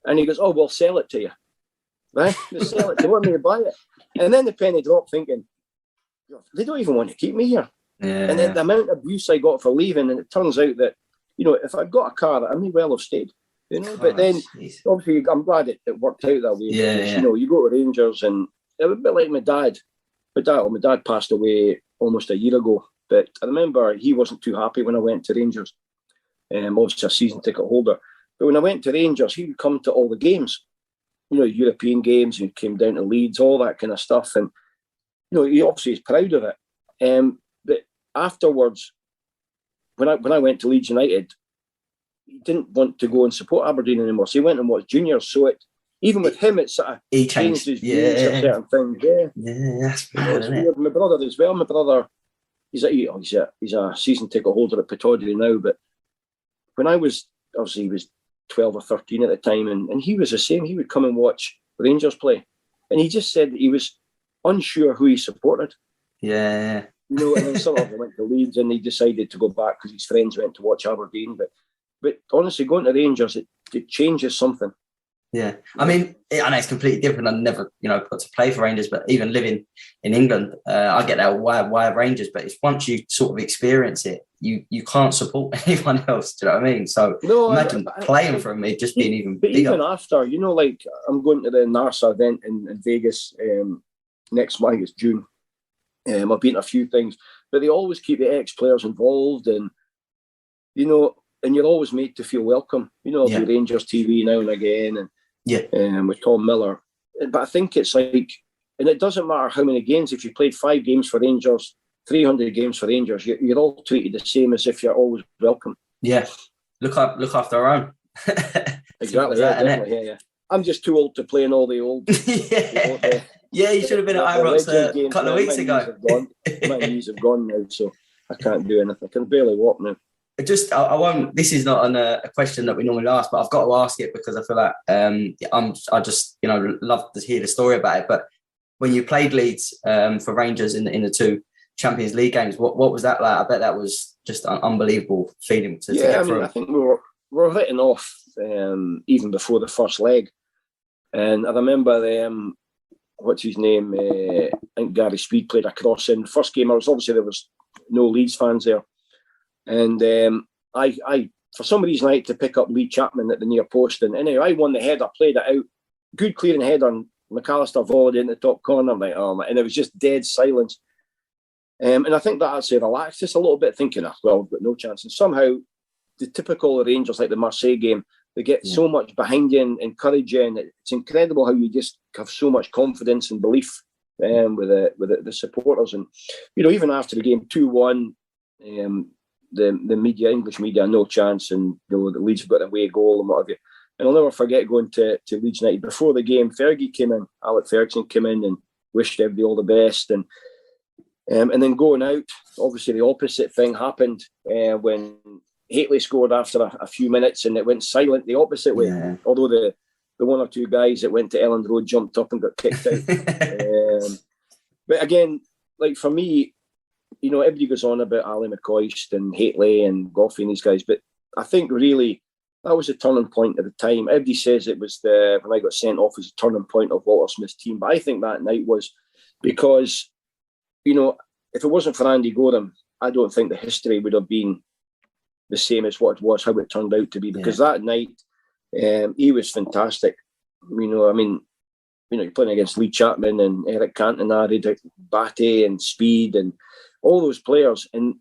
C: And he goes, "Oh, we'll sell it to you." Right? They sell it. They want me to buy it. And then the penny dropped, thinking, they don't even want to keep me here. Yeah. And then the amount of abuse I got for leaving, and it turns out that, if I'd got a car, I may well have stayed. But then, obviously, I'm glad it worked out that way.
B: Yeah,
C: because, you go to Rangers, and it was a bit like my dad. My dad passed away almost a year ago, but I remember he wasn't too happy when I went to Rangers. Obviously, a season ticket holder. But when I went to Rangers, he would come to all the games, European games, and came down to Leeds, all that kind of stuff. And, he obviously is proud of it. But afterwards, when I went to Leeds United, he didn't want to go and support Aberdeen anymore. So he went and watched juniors. So even with him, it's sort of
B: he changed
C: his views of certain things.
B: Yeah, that's weird, isn't
C: it? My brother as well. My brother, he's a season ticket holder at Pittodrie now, but when I was, obviously he was 12 or 13 at the time, and he was the same. He would come and watch Rangers play, and he just said that he was unsure who he supported.
B: Yeah.
C: You know, and then some of them went to Leeds, and he decided to go back because his friends went to watch Aberdeen. But honestly, going to Rangers, it changes something.
B: Yeah, I mean, I know it's completely different. I never, got to play for Rangers, but even living in England, I get that why Rangers. But it's once you sort of experience it, you can't support anyone else. Do you know what I mean? So imagine playing for me just being even bigger.
C: Even after, like I'm going to the NARSA event in Vegas next month. It's June. I've been to a few things, but they always keep the ex-players involved, and and you're always made to feel welcome. I'll do Rangers TV now and again, and with Tom Miller. But I think it's like, and it doesn't matter how many games. If you played 5 games for Rangers, 300 games for Rangers, you're all treated the same as if you're always welcome.
B: Yeah, look after our own.
C: Exactly. Definitely. Yeah. I'm just too old to play in all the old.
B: Yeah, you should have been at Ibrox a couple of weeks ago.
C: My knees have gone now, so I can't do anything. I can barely walk now.
B: I won't. This is not a question that we normally ask, but I've got to ask it because I feel like I just love to hear the story about it. But when you played Leeds for Rangers in the 2 Champions League games, what was that like? I bet that was just an unbelievable feeling to get through.
C: I think we were written off even before the first leg, and I remember what's his name? I think Gary Speed played a cross in the first game. There was no Leeds fans there. And I for some reason I had to pick up Lee Chapman at the near post, and anyway I won the header, played it out, good clearing header, and McAllister volleyed in the top corner. I'm like, oh man, and it was just dead silence. And I think that actually relaxed us a little bit, thinking, well, we've got no chance. And somehow the typical Rangers, like the Marseille game, they get so much behind you and encourage you, and it's incredible how you just have so much confidence and belief with the supporters. And even after the game 2-1, the media, English media, no chance, and the Leeds have got an away goal and what have you. And I'll never forget going to Leeds United before the game. Alec Ferguson came in and wished everybody all the best, and then going out, obviously the opposite thing happened when Hateley scored after a few minutes, and it went silent the opposite way. Yeah. Although the 1 or 2 guys that went to Elland Road jumped up and got kicked out. But again, like for me, everybody goes on about Ali McCoist and Hateley and Goffey and these guys, but I think really that was a turning point at the time. Everybody says it was when I got sent off as a turning point of Walter Smith's team, but I think that night was because, if it wasn't for Andy Gorham, I don't think the history would have been the same as what it was, how it turned out to be, because that night he was fantastic. You're playing against Lee Chapman and Eric Cantona, Batty and Speed and all those players, and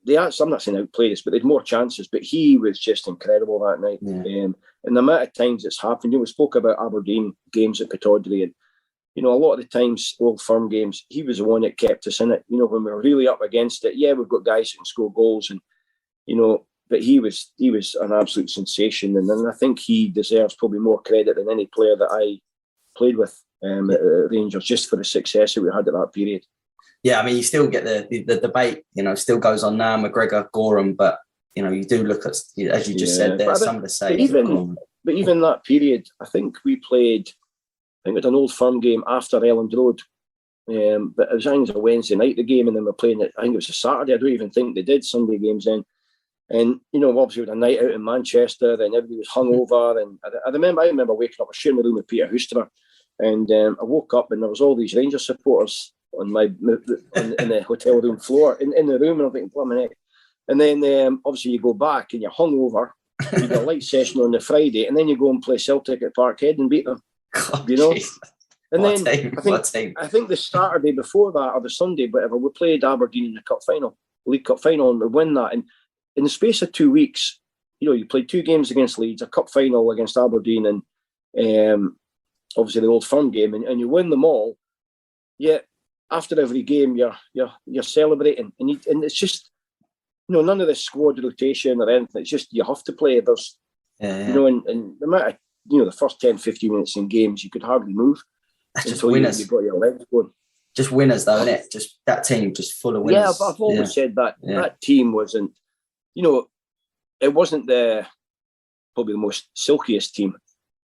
C: I'm not saying outplayed us, but they had more chances. But he was just incredible that night. Yeah. And the amount of times it's happened, we spoke about Aberdeen games at Pittodrie, and a lot of the times, Old Firm games, he was the one that kept us in it. When we were really up against it, we've got guys that can score goals, and but he was an absolute sensation, and I think he deserves probably more credit than any player that I played with at Rangers, just for the success that we had at that period.
B: Yeah, I mean, you still get the debate, still goes on now, McGregor, Gorham, but, you do look at, as you just said there, some of the same.
C: But even that period, I think we had an Old Firm game after Elland Road, but it was a Wednesday night, the game, and then we're playing it, I think it was a Saturday. I don't even think they did Sunday games then. And, obviously with a night out in Manchester, and everybody was hungover, and I remember waking up, I was sharing my room with Peter Husterer, and I woke up and there was all these Rangers supporters on in the hotel room floor in the room, and I'm thinking, what a minute. And then obviously you go back and you're hungover, you got a light session on the Friday, and then you go and play Celtic at Parkhead and beat them.
B: God,
C: and then I think the Saturday before that, or the Sunday, whatever, we played Aberdeen in the League Cup final, and we win that. And in the space of 2 weeks, you played 2 games against Leeds, a cup final against Aberdeen, and obviously the Old Firm game, and you win them all. Yet after every game, you're celebrating, and it's just none of this squad rotation or anything. It's just you have to play. There's and the amount of the first 10-15 minutes in games, you could hardly move.
B: That's just winners.
C: You got your legs going.
B: Just winners, though, isn't it? Just that team, just full of winners.
C: Yeah, but I've always said that that team wasn't. it wasn't probably the most silkiest team.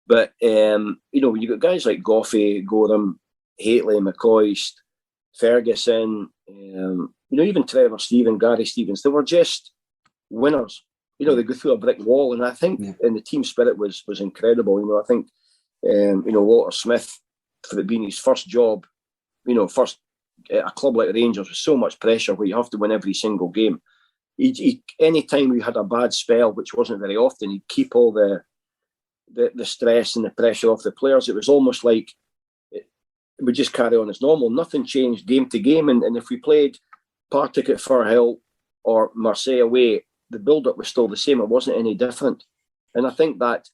C: But, when you got guys like Goffey, Gorham, Haitley, McCoist, Ferguson, even Trevor Stephen, Gary Stevens, they were just winners. They go through a brick wall. And I think and the team spirit was incredible. I think, Walter Smith, for it being his first job, first at a club like Rangers with so much pressure where you have to win every single game. Any time we had a bad spell, which wasn't very often, he'd keep all the stress and the pressure off the players. It was almost like it would just carry on as normal. Nothing changed game to game. And if we played Partick at Firhill or Marseille away, the build-up was still the same. It wasn't any different. And I think that,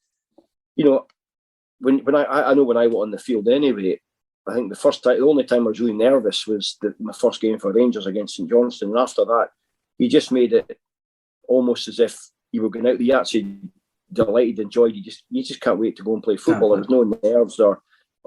C: when I know when I went on the field anyway, I think the only time I was really nervous was my first game for Rangers against St Johnstone. And after that, he just made it almost as if you were going out. You actually delighted, enjoyed. You just can't wait to go and play football. There was no nerves or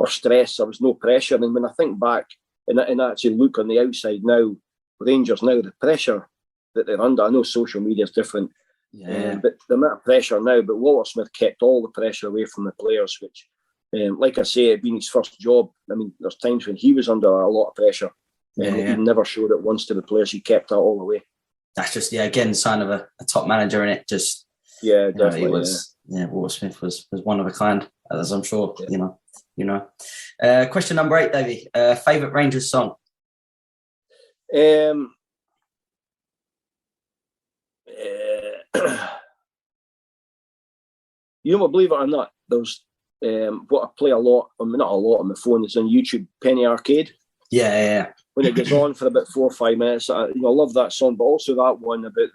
C: stress. There was no pressure. And when I think back and actually look on the outside now, Rangers now, the pressure that they're under. I know social media is different, but the amount of pressure now. But Walter Smith kept all the pressure away from the players, which, like I say, it being his first job. I mean, there's times when he was under a lot of pressure. He never showed it once to the players. He kept that all away. That's
B: just again sign of a top manager in it. Just
C: definitely.
B: Walter Smith was one of a kind, as I'm sure you know. Question number 8, Davey. Favorite Rangers song?
C: Believe it or not, there's what I play a lot. I mean, not a lot on my phone. It's on YouTube. Penny Arcade.
B: Yeah.
C: When it goes on for about 4 or 5 minutes, I love that song. But also that one about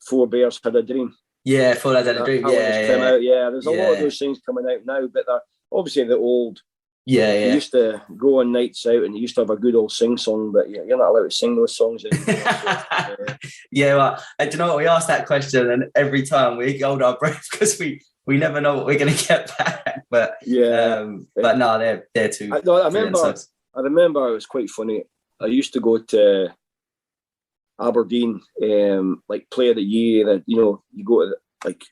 C: Four Bears Had a Dream.
B: Yeah, Four Bears Had a Dream.
C: There's a lot of those things coming out now, but they're obviously the old. They used to go on nights out and they used to have a good old sing song, but you're not allowed to sing those songs anymore.
B: Well, do you know what? We asked that question and every time we hold our breath because we never know what we're going to get back. But but no, they're too.
C: I remember it was quite funny. I used to go to Aberdeen, like Player of the Year, and you go to like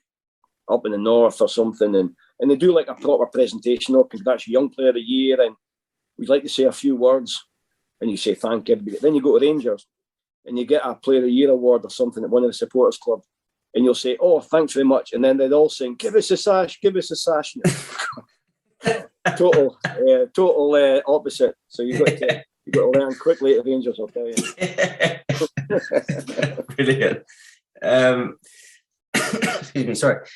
C: up in the north or something, and they do like a proper presentation of congrats Young Player of the Year, and we'd like to say a few words, and you say thank everybody. Then you go to Rangers, and you get a Player of the Year award or something at one of the supporters club, and you'll say, "Oh, thanks very much," and then they'd all sing, "Give us a sash, give us a sash." Total opposite. So you've got to learn quickly at Rangers, I'll tell you.
B: Brilliant. Excuse me, sorry.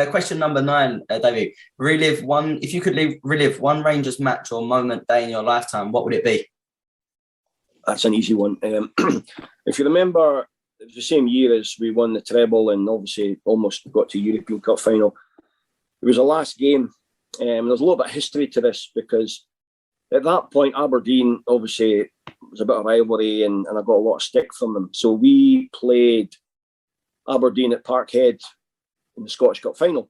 B: Question number 9, David. If you could relive one Rangers match or moment, day in your lifetime, what would it be?
C: That's an easy one. If you remember, it was the same year as we won the treble and obviously almost got to European Cup final. It was the last game. There's a little bit of history to this because at that point, Aberdeen obviously was a bit of rivalry and I got a lot of stick from them. So we played Aberdeen at Parkhead in the Scottish Cup final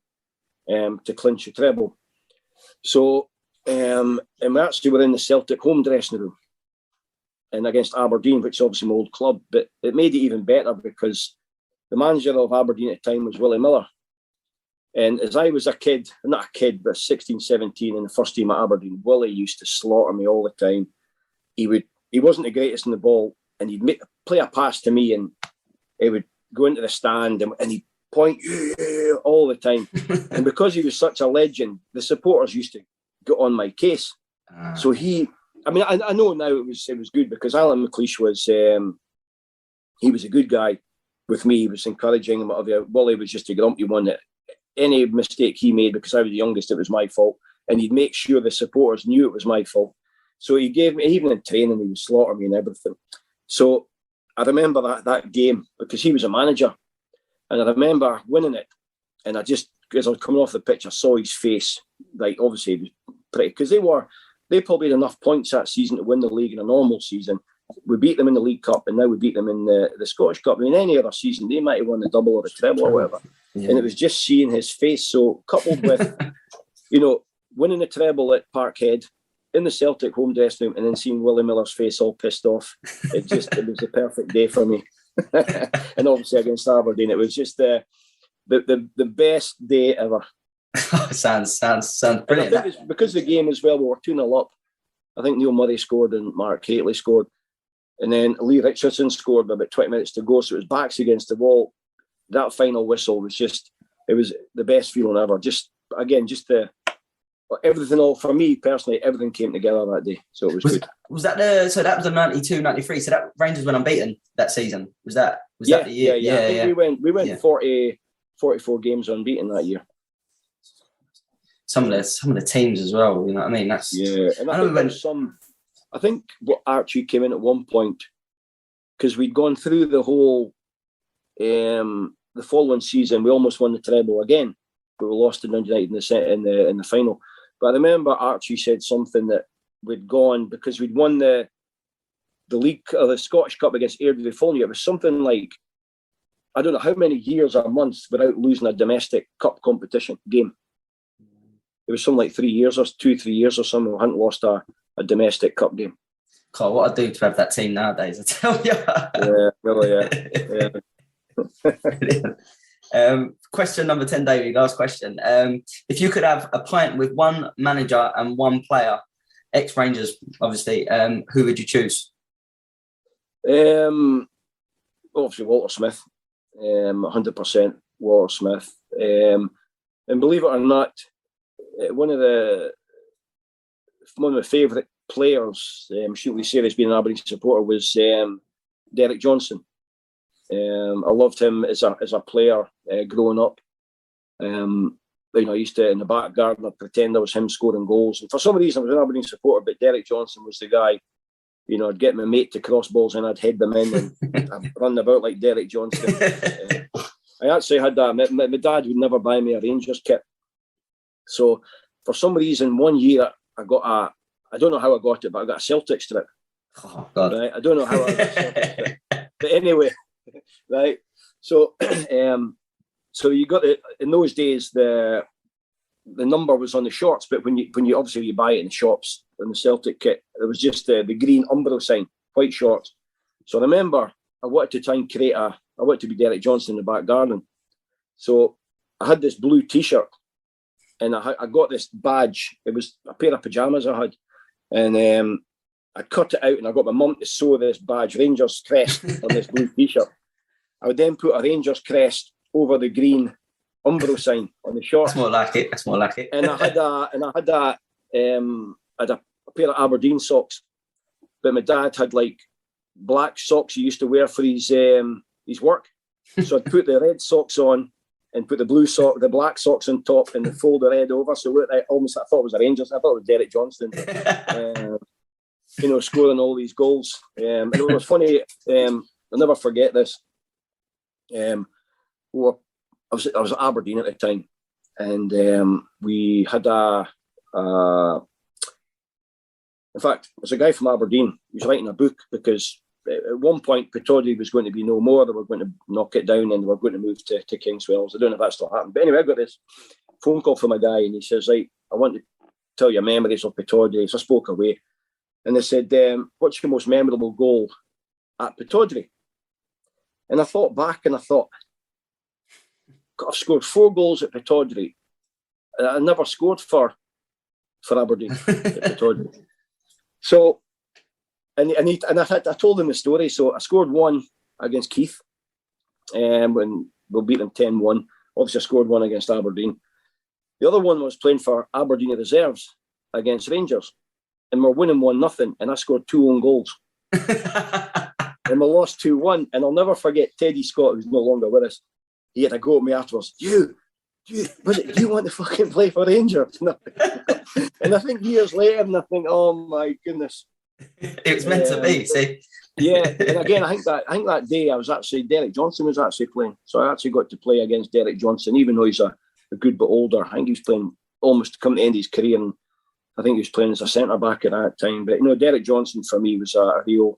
C: to clinch the treble. So and we actually were in the Celtic home dressing room and against Aberdeen, which is obviously my old club, but it made it even better because the manager of Aberdeen at the time was Willie Miller. And as I was a kid, not a kid, but 16, 17 in the first team at Aberdeen, Willie used to slaughter me all the time. He wasn't the greatest in the ball, and he'd play a pass to me, and he would go into the stand and he'd point all the time. And because he was such a legend, the supporters used to get on my case. So I know now it was good because Alan McLeish he was a good guy with me. He was encouraging and whatever. Willie was just a grumpy one that any mistake he made, because I was the youngest, it was my fault. And he'd make sure the supporters knew it was my fault. So he gave me, even in training, he would slaughter me and everything. So I remember that game because he was a manager. And I remember winning it. And I just, as I was coming off the pitch, I saw his face. Like, obviously, it was pretty, because they probably had enough points that season to win the league in a normal season. We beat them in the League Cup, and now we beat them in the Scottish Cup. I mean, any other season, they might have won the double or the treble or whatever. Yeah. And it was just seeing his face. So coupled with, winning the treble at Parkhead, in the Celtic home dressing room, and then seeing Willie Miller's face all pissed off, it was the perfect day for me. and obviously against Aberdeen, it was just the best day ever.
B: sounds brilliant.
C: And I think it's because the game as well, we were 2-0 up. I think Neil Murray scored and Mark Haitley scored. And then Lee Richardson scored with about 20 minutes to go. So it was backs against the wall. That final whistle was it was the best feeling ever. Everything, all for me personally, everything came together that day. So it was good.
B: So that was a 92, 93. So that Rangers went unbeaten that season. Was that the year?
C: Yeah. I think we went 44 games unbeaten that year.
B: Some of the teams as well, you know what I mean? That's
C: and I think what Archie came in at one point, because we'd gone through the whole the following season, we almost won the treble again, but we lost to Dundee United in the final. But I remember Archie said something that we'd gone because we'd won the league or the Scottish Cup against Airdrie the following year. It was something like, I don't know how many years or months without losing a domestic cup competition game. It was something like 3 years or 2-3 years or something. We hadn't lost a domestic cup game.
B: God, what I'd do to have that team nowadays, I tell you.
C: Yeah, really,
B: yeah. Question number 10, David, last question. If you could have a pint with one manager and one player, ex-Rangers, obviously, who would you choose?
C: Obviously, Walter Smith. 100% Walter Smith. And believe it or not, one of my favourite players, should we say, has been an Aberdeen supporter, was Derek Johnson. I loved him as a player growing up. I used to, in the back garden, I'd pretend I was him scoring goals. And for some reason, I was an Aberdeen supporter, but Derek Johnson was the guy. I'd get my mate to cross balls and I'd head them in and I'd run about like Derek Johnson. I actually had that. My dad would never buy me a Rangers kit. So for some reason, one year I got I don't know how I got it, but I got a Celtic strip.
B: Oh, God.
C: Right? I don't know how I got a Celtic strip. But anyway, right. So you got it in those days. The number was on the shorts, but when you obviously buy it in the shops in the Celtic kit, there was just the green Umbro sign, white shorts. So I remember I wanted to try and I wanted to be Derek Johnson in the back garden. So I had this blue T-shirt, and I got this badge. It was a pair of pajamas I had, and I cut it out, and I got my mum to sew this badge, Rangers crest, on this blue T-shirt. I would then put a Rangers crest over the green Umbro sign on the shorts.
B: That's more like it.
C: And I had a pair of Aberdeen socks, but my dad had like black socks he used to wear for his work. So I'd put the red socks on and put the black socks on top and fold the red over. So I thought it was a Rangers. I thought it was Derek Johnston, scoring all these goals. And it was funny. I'll never forget this. I was at Aberdeen at the time, and we had in fact, there's a guy from Aberdeen who's writing a book because at one point Pittodrie was going to be no more. They were going to knock it down and they were going to move to Kingswells. I don't know if that still happened. But anyway, I got this phone call from a guy and he says, right, I want to tell you memories of Pittodrie. So I spoke away. And they said, what's your most memorable goal at Pittodrie? And I thought back and I thought, God, I've scored 4 goals at Pittodrie. I never scored for Aberdeen at Pittodrie. So, and I told him the story. So I scored 1 against Keith, when we beat them 10-1. Obviously, I scored 1 against Aberdeen. The other one was playing for Aberdeen Reserves against Rangers, and we're winning 1-0, and I scored 2 own goals. And we lost 2-1. And I'll never forget Teddy Scott, who's no longer with us. He had a go at me afterwards. Do you want to fucking play for Rangers? And I think years later, and I think, oh my goodness,
B: it was meant to be. See,
C: yeah. And again, I think that day Derek Johnson was actually playing, so I actually got to play against Derek Johnson, even though he's a good bit older. I think he was playing almost coming to the end of his career, and I think he was playing as a centre back at that time. But Derek Johnson for me was a real,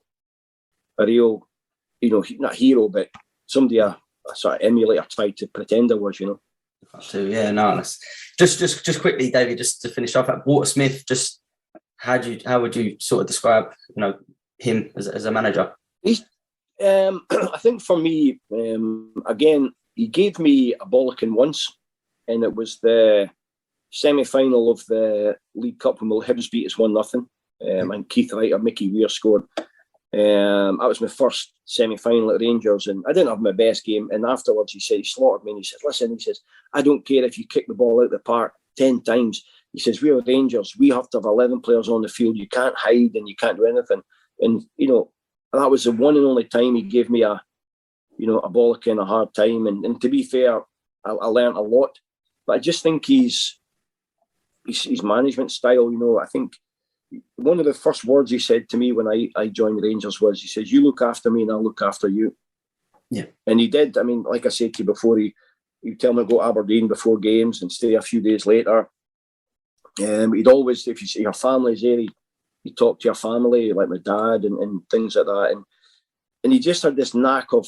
C: not hero, but somebody I sort of emulate or tried to pretend I was,
B: Yeah, no. Just quickly, David, just to finish off, at Walter Smith, just how would you sort of describe, him as a manager?
C: I think for me, again, he gave me a bollocking once, and it was the semi-final of the League Cup when Hibs beat us 1-0, and Keith Wright or Mickey Weir scored. That was my first semi-final at Rangers, and I didn't have my best game. And afterwards, he slaughtered me, and he said, "Listen," he says, "I don't care if you kick the ball out the park 10 times." He says, "We're Rangers. We have to have 11 players on the field. You can't hide and you can't do anything." And that was the one and only time he gave me a bollocking, a hard time. And to be fair, I learned a lot. But I just think his management style, I think one of the first words he said to me when I joined the Rangers was, he says, "You look after me and I'll look after you."
B: Yeah. And
C: he did. I mean, like I said to you before, he'd tell me to go to Aberdeen before games and stay a few days later. He'd always, if you see your family's there, he'd talk to your family, like my dad and things like that. And he just had this knack of,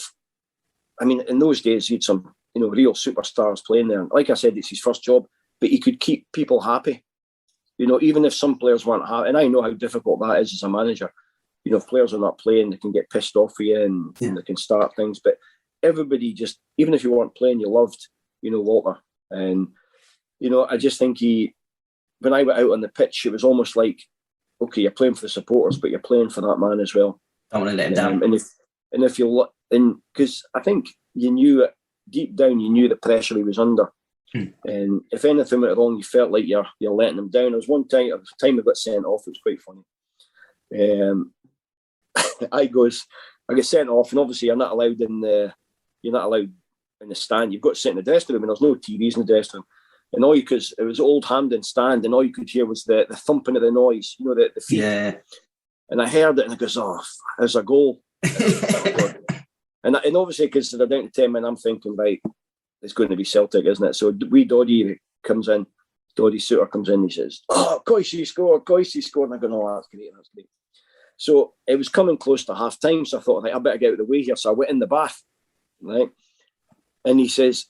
C: I mean, in those days, he had some, real superstars playing there. Like I said, it's his first job, but he could keep people happy. Even if some players weren't happy, and I know how difficult that is as a manager. If players are not playing, they can get pissed off with you and they can start things. But everybody just, even if you weren't playing, you loved, Walter. And, I just think when I went out on the pitch, it was almost like, okay, you're playing for the supporters, but you're playing for that man as well.
B: Don't want to let him down.
C: Because I think you knew it deep down, you knew the pressure he was under. And if anything went wrong, you felt like you're letting him down. There was one time, I got sent off. It was quite funny. I get sent off, and obviously you're not allowed in the stand. You've got to sit in the dressing room, and there's no TVs in the dressing room. And because it was Old Hampden stand, and all you could hear was the thumping of the noise, the feet.
B: Yeah.
C: And I heard it, and I goes, "Oh, there's a goal." and obviously, because they're down to 10 men, I'm thinking, right, it's going to be Celtic, isn't it? So Doddy comes in, Doddy Suter comes in, he says, "Oh, Coisy scored. And I go, "No, that's great. So it was coming close to half time, so I thought, right, I better get out of the way here. So I went in the bath, right? And he says,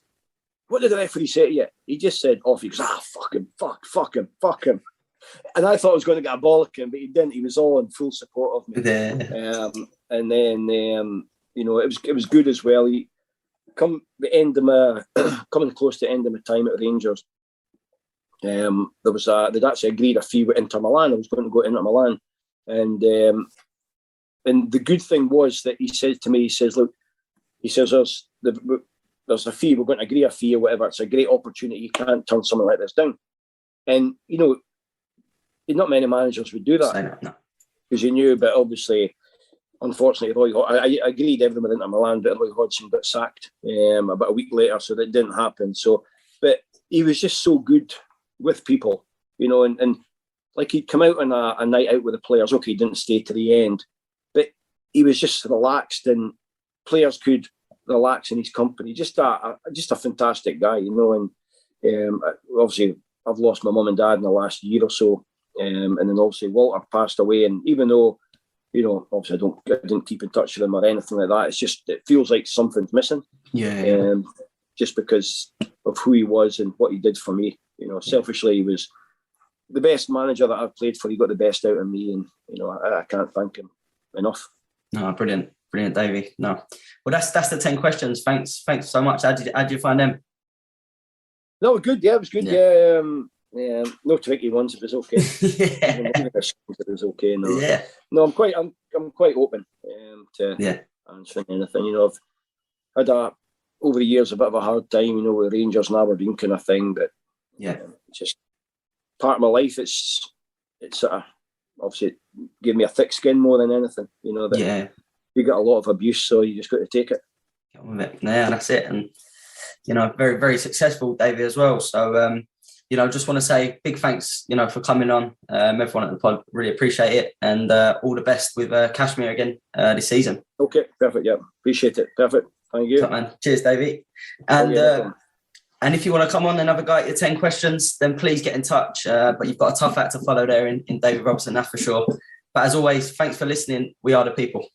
C: "What did the referee say to you?" He just said, "Off." He goes, "Fuck him. And I thought I was going to get a bollocking, but he didn't. He was all in full support of me. And then, it was good as well. Coming close to the end of my time at Rangers, they'd actually agreed a fee with Inter Milan. I was going to go to Inter Milan, and the good thing was that he said to me, he says, "Look," he says, there's a fee. We're going to agree a fee or whatever. It's a great opportunity. You can't turn something like this down." And not many managers would do that because you knew. But obviously, unfortunately, I agreed everything with Inter Milan, but Roy Hodgson got sacked about a week later, so that didn't happen. So, but he was just so good with people, and like he'd come out on a night out with the players. Okay, he didn't stay to the end, but he was just relaxed, and players could relax in his company. Just a fantastic guy, And obviously, I've lost my mum and dad in the last year or so, and then obviously Walter passed away. And even though, obviously I didn't keep in touch with him or anything like that, it feels like something's missing.
B: Yeah.
C: Just because of who he was and what he did for me. Selfishly, he was the best manager that I've played for. He got the best out of me, and I can't thank him enough.
B: No, brilliant, Davey. No, well, that's the 10 questions. Thanks so much. How did you find them?
C: No, good. Yeah, it was good. Yeah, no tricky ones. It was okay. It was okay. No,
B: yeah.
C: No, I'm quite open to answering anything. I've had over the years a bit of a hard time, with Rangers and Aberdeen kind of thing, but just part of my life. It's sort of obviously gave me a thick skin more than anything. You got a lot of abuse, so you just got to take it.
B: Get on with it. Yeah, that's it. And very, very successful, David, as well. So just want to say big thanks, for coming on. Everyone at the pod, really appreciate it, and all the best with Kashmir again this season.
C: Okay, perfect. Yeah, appreciate it. Perfect. Thank you.
B: Top man. Cheers, Davey. And if you want to come on and have a go at your 10 questions, then please get in touch. But you've got a tough act to follow there in David Robertson, that's for sure. But as always, thanks for listening. We are the people.